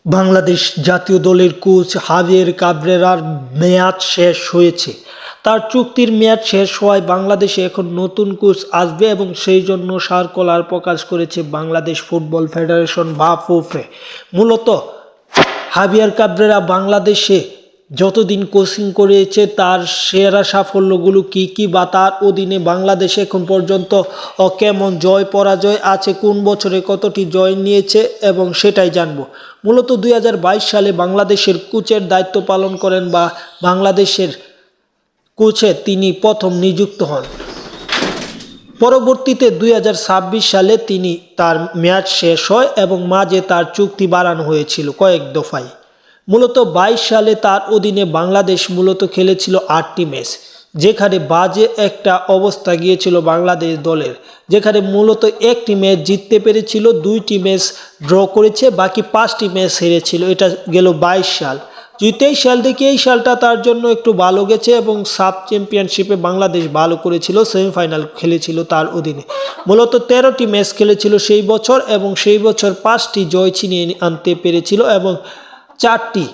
বাংলাদেশ জাতীয় দলের coach Javier কাবরেরার মেয়াদ শেষ হয়েছে। তার চুক্তির মেয়াদ শেষ হওয়ায় বাংলাদেশে এখন নতুন কোচ আসবে এবং সেই জন্য সার্কুলার প্রকাশ করেছে বাংলাদেশ ফুটবল ফেডারেশন বা ফোফে। মূলত হাভিয়ার কাবরেরা বাংলাদেশে যতদিন কোচিং করেছে তার সেরা সাফল্যগুলো কী বা তার অধীনে বাংলাদেশে এখন পর্যন্ত কেমন জয় পরাজয় আছে, কোন বছরে কতটি জয় নিয়েছে এবং সেটাই জানবো। মূলত 2022 সালে বাংলাদেশের কোচের দায়িত্ব পালন করেন বা বাংলাদেশের কোচে তিনি প্রথম নিযুক্ত হন। পরবর্তীতে 2026 সালে তার মেয়াদ শেষ হয় এবং মাঝে তার চুক্তি বাড়ানো হয়েছিল কয়েক দফায়। মূলত 22 সালে তার অধীনে বাংলাদেশ মূলত খেলেছিল 8টি ম্যাচ, যেখানে বাজে একটা অবস্থা গিয়েছিল বাংলাদেশ দলের, যেখানে মূলত একটি ম্যাচ জিততে পেরেছিল, 2টি ম্যাচ ড্র করেছে, বাকি 5টি ম্যাচ হেরেছিল। এটা গেল 22 সাল। 23 সাল থেকে এই সালটা তার জন্য একটু ভালো গেছে এবং সাব চ্যাম্পিয়নশিপে বাংলাদেশ ভালো করেছিল, সেমিফাইনাল খেলেছিল তার অধীনে। মূলত 13টি ম্যাচ খেলেছিল সেই বছর এবং সেই বছর 5টি জয় ছিনিয়ে আনতে পেরেছিল এবং 4টি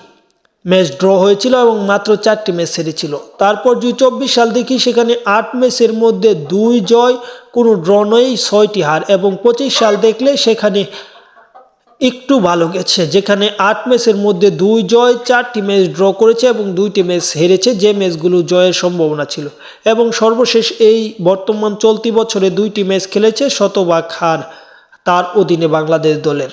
ম্যাচ ড্র হয়েছিল এবং মাত্র 4টি ম্যাচ হেরেছিল। তারপর 24 সাল দেখি সেখানে 8 ম্যাচের মধ্যে 2 জয়, কোনো ড্র নয়, 6টি হার। এবং 25 সাল দেখলে সেখানে একটু ভালো গেছে, যেখানে 8 ম্যাচের মধ্যে 2 জয়, 4টি ম্যাচ ড্র করেছে এবং 2টি ম্যাচ হেরেছে, যে ম্যাচগুলো জয়ের সম্ভাবনা ছিল। এবং সর্বশেষ এই বর্তমান চলতি বছরে 2টি ম্যাচ খেলেছে, শতভাগ হার তার অধীনে বাংলাদেশ দলের।